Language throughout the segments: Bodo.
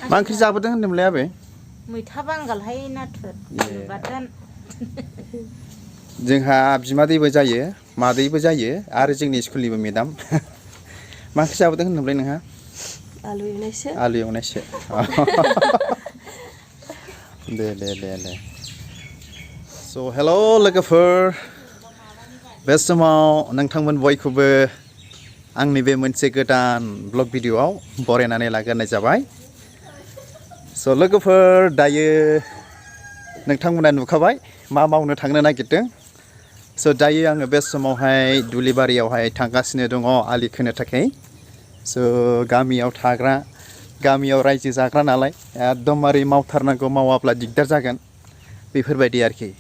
मा ओंख्रि जाबोदों होनदोंमोनलाय आबै? मैथा बांगालहाय नाथुर बाथोन। जोंहा बिमादैबो जायो मादैबो जायो आरो जोंनि स्कुलनिबो मेडाम। मा ओंख्रि जाबोदों होनदोंमोनलाय नोंहा? आलु एवनायसो। आलु एवनायसो। दे। स' हेल' लोगोफोर, बे समाव नोंथांमोन बयखौबो आंनि बे मोनसे गोदान ब्लग भिडिअ'आव बरायनानै लाग्रोनाय जाबाय। स' लोगोफोर दायो नोंथांमोना नुखाबाय मा मावनो थांनो नागिरदों। स' दायो आङो बे समावहाय दुब्लिबारियावहाय थांगासिनो दङ आलि खोनो थाखाय। स' गामियाव रायजो जाग्रा नालाय एकदमबारे मावथारनांगौ, मावाब्ला दिगदार जागोन बेफोरबायदि आरोखि।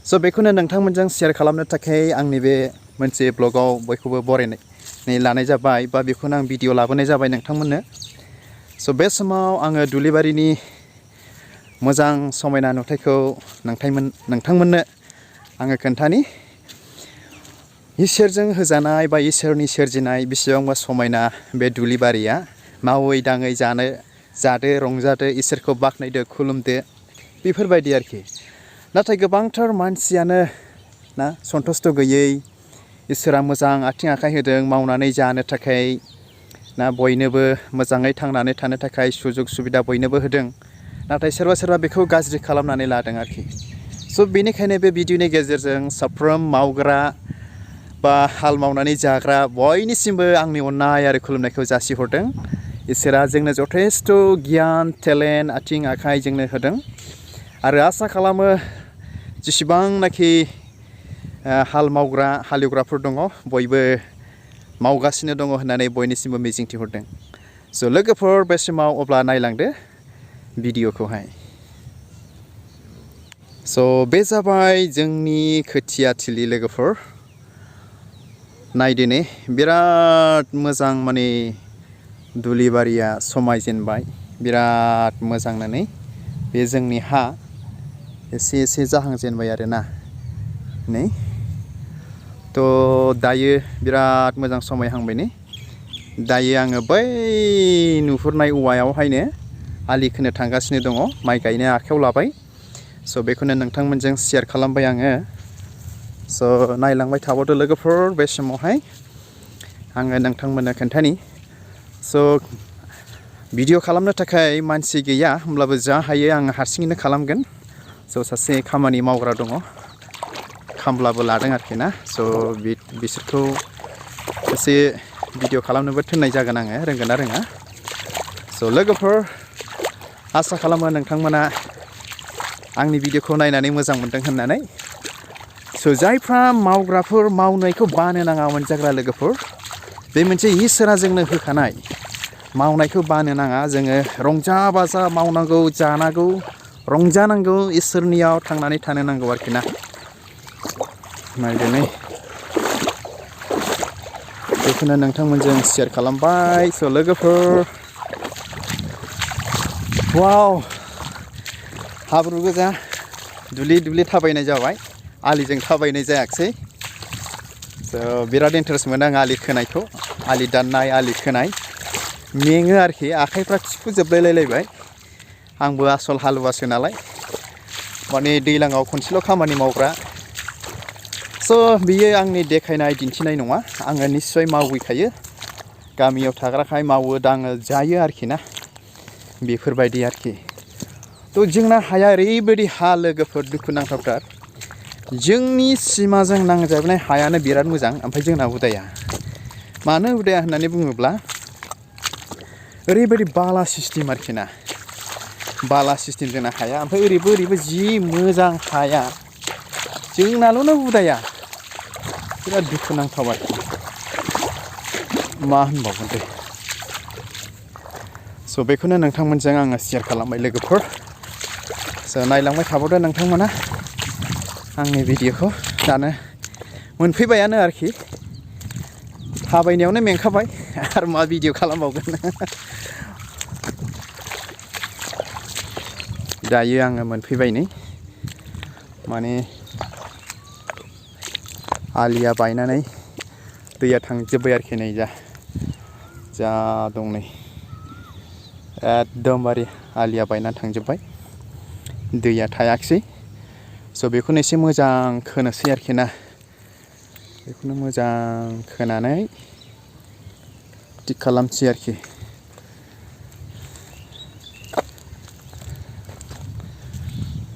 स' बेखौनो नोंथांमोनजों शेयार खालामनो थाखाय आंनि बे मोनसे ब्लगाव बयखौबो बरायनानै लानाय जाबाय, बा बेखौनो आं भिडिअ लाबोनाय जाबाय नोंथांमोननो। स' बे समाव आङो दुब्लिबारिनि मोजां समायना नुथायखौ नोंथांमोननो आङो खोन्थानि। इसोरजों होजानाय बा इसोरनि सोरजिनाय बेसेबांबा समायना बे दुब्लिबारिया। मावै दाङै जादो रंजादो, इसोरखौ बाख्नायदो खुलुमदो बेफोरबायदि आरोखि। नाथाय गोबांथार मानसियानो ना सन्थुस्ट' गैयै, इसोरा मोजां आथिं आखाइ होदों मावनानै जानो थाखाय, ना बयनोबो मोजाङै थांनानै थानो थाखाय सुजुग सुबिदा बयनोबो होदों। नाथाय सोरबा बेखौ गाज्रि खालामनानै लादों आरोखि। स' बेनिखायनो बे भिडिअ'नि गेजेरजों साफ्रोम मावग्रा बा हाल मावनानै जाग्रा बयनिसिमबो आंनि अननाय आरो खुलुमनायखौ जासिहरदों। इसोरा जोंनो जथेस्थ' गियान टेलेन्ट आथिं आखाइ जोंनो होदों आरो आसा खालामो जेसेबांनाखि हाल मावग्रा हालेवग्राफोर दङ बयबो मावगासिनो दङ होननानै बयनिसिमबो मिजिंथिहरदों। स' लोगोफोर बे समाव अब्ला नायलांदो भिडिअ'खौहाय। स' बे जाबाय जोंनि खोथिया थिलि लोगोफोर। नायदो ने बिराद मोजां, माने दुब्लिबारिया समायजेनबाय बिराद मोजांनो। बे जोंनि हा एसे जाहांजेनबाय आरोना नै। थ' दायो बिराद मोजां समायहांबाय ने। दायो आङो बै नुहुरनाय औवायावहायनो आलि खोनो थांगासिनो दङ, माइ गायनो आखायाव लाबाय। स' बेखौनो नोंथांमोनजों शेयार खालामबाय आङो। स' नायलांबाय थाबावदो लोगोफोर, बे समावहाय आङो नोंथांमोननो खोन्थानि। स' भिडिअ खालामनो थाखाय मानसि गैया, होमब्लाबो जा हायो आङो हारसिङैनो खालामगोन। स' सासे खामानि मावग्रा दङ, खामलाबो लादों आरोखि ना। स' बिसोरखौ एसे भिडिअ खालामनोबो थिननाय जागोन आङो, रोंगोन ना रोङा। स' लोगोफोर आसा खालामो नोंथांमोना आंनि भिडिअखौ नायनानै मोजां मोनदों होननानै। स' जायफ्रा मावग्राफोर, मावनायखौ बानो नाङा मोनजाग्रा लोगोफोर, बे मोनसे इसोरा जोंनो होखानाय। मावनायखौ बानो नाङा, जोङो रंजा बाजा मावनांगौ, जानांगौ, रंजानांगौ, इसोरनियाव थांनानै थानो नांगौ आरोखि ना। नायदो नै बेखौनो नोंथांमोनजों शेयार खालामबाय। स' लोगोफोर वाव, हाब्रु गोजा दुब्लि थाबायनाय जाबाय, आलिजों थाबायनाय जायाखिसै। स' बिराद इन्टारेस्ट मोनो आं आलि खोनायखौ, आलि दाननाय आलि खोनाय। मेङो आरोखि, आखाइफ्रा थिफुजोबलायलायबाय। आंबो आसल हालुवासो नालाय, माने दैज्लाङाव खनसेल' खामानि मावग्रा। स' बियो आंनि देखायनाय दिन्थिनाय नङा, आङो निस्सय मावहैखायो। गामियाव थाग्राखाय मावो दाङो जायो आरोखि ना, बेफोरबायदि आरोखि। थ' जोंना हाया ओरैबायदि हा लोगोफोर, दुखुनांथावथार। जोंनि सिमाजों नांजाबनाय हायानो बिराद मोजां, ओमफ्राय जोंना उदाया। मानो उदाया होननानै बुङोब्ला ओरैबायदि बाला सिस्टेम आरोखि ना, बाला सिस्टेम जोंना हाया। ओमफ्राय ओरैबो जि मोजां हाया, जोंनाल'नो उदाया। बिराद दुखुनांथाव आरोखि, मा होनबावगोन दे। स' बेखौनो नोंथांमोनजों आङो शेयार खालामबाय लोगोफोर। स' नायलांबाय थाबावदो नोंथांमोना आंनि भिडिअखौ। दानो मोनफैबायानो आरोखि, थाबायनायावनो मेंखाबाय आरो मा भिडिअ खालामबावगोन। दायो आङो मोनफैबाय नै, माने आलिया बायनानै दैया थांजोब्बाय आरोखि नै जा दं नै। एकदमबारे आलिया बायनानै थांजोब्बाय दैया थायाखिसै स' बेखौनो एसे मोजां खोनोसै आरोखि ना बेखौनो मोजां खोनानै थिग खालामसै आरोखि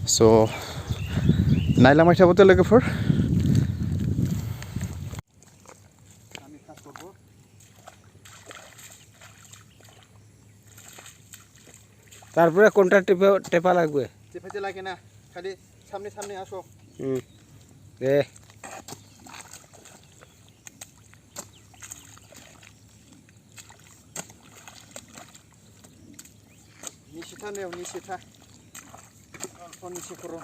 स' नायलांबाय थाबोदो लोगोफोर তারপরে কোনটা টেপা লাগবে টেপাইতে লাগে না খালি সামনে সামনে আসো এ নিচেটা নেও নিচেটা অল্প নিচে করো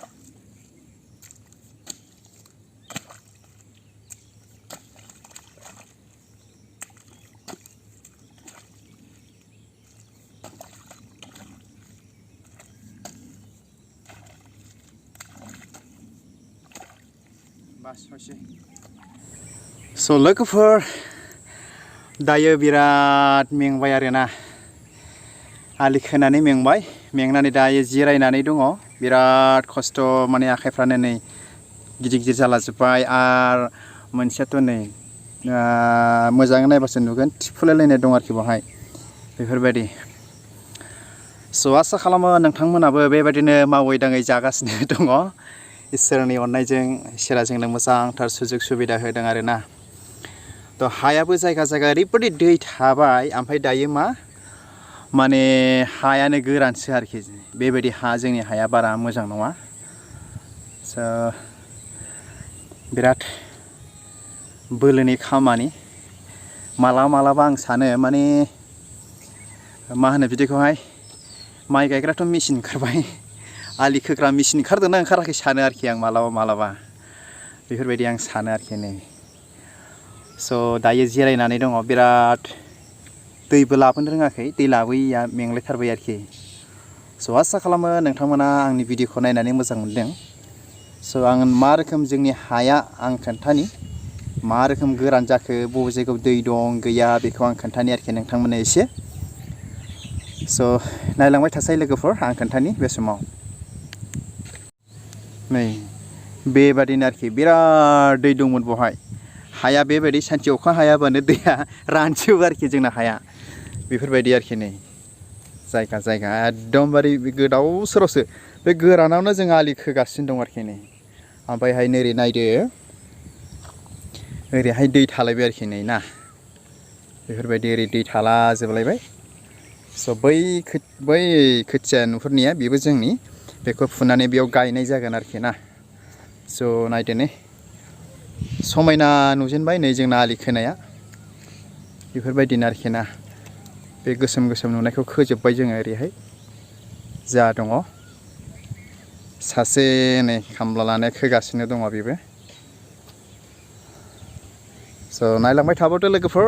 स' लोगोफोर दायो बिराद मेंबाय आरोना आलि खोनानै मेंनानै दायो जिरायनानै दङ बिराद खस्थ' माने आखाइफ्रानो नै गिदिर गिदिर जालाजोब्बाय आरो मोनसेयाथ' नै मोजाङै नायबासो नुगोन थिफुलायलायनाय दं आरोखि बावहाय बेफोरबायदि स' आसा खालामो नोंथांमोनाबो बेबायदिनो मावै दाङै जागासिनो दङ इसोरनि अननायजों इसोरा जोंनो मोजांथार सुजुग सुबिदा होदों आरोना थ' हायाबो जायगा जायगा ओरैबायदि दै थाबाय ओमफ्राय दायो माने हायानो गोरानसो आरोखि बेबायदि हा जोंनि हाया बारा मोजां नङा स' बिराद बोलोनि खामानि मालाबा आं सानो माने मा होनो बिदिखौहाय माइ गायग्राथ' मेचिन ओंखारबाय आलि खोग्रा मेचिन ओंखारदोंना ओंखाराखै सानो आरोखि आं मालाबा बेफोरबायदि आं सानो आरोखि नै स' दायो जिरायनानै दङ बिराद दैबो लाबोनो रोङाखै दै लाबोयैया मेंलायथारबाय आरोखि स' आसा खालामो नोंथांमोना आंनि भिडिअखौ नायनानै मोजां मोनदों स' आं मा रोखोम जोंनि हाया आं खोन्थानि मा रोखोम गोरान जाखो बबे जायगायाव दै दं गैया बेखौ आं खोन्थानि आरोखि नोंथांमोननो एसे स' नायलांबाय थासै लोगोफोर आं खोन्थानि बे समाव नै बेबादिनो आरोखि बिराद दै दंमोन बहाय हाया बेबायदि सानसे अखा हायाबानो दैया रानजोबो आरोखि जोंना हाया बेफोरबायदि आरोखि नै जायगा एकदमबारे गोदाव सोरावसो बे गोरानावनो जों आलि खोगासिनो दं आरोखि नै ओमफ्रायहाय नोरै नायदो ओरैहाय दै थालायबाय आरोखि नै ना बेफोरबायदि ओरै दै थाला जोबलायबाय स' बै खोथिया नुहुरनाया बेबो जोंनि बेखौ फुनानै बेयाव गायनाय जागोन आरोखि ना स' नायदो नै समायना नुजेनबाय नै जोंना आलि खोनाया बेफोरबायदिनो आरोखि ना बे गोसोम नुनायखौ खोजोब्बाय जोङो ओरैहाय जा दङ सासे नै खामला लानाया खोगासिनो दङ बेबो स' नायलांबाय थाबोदो लोगोफोर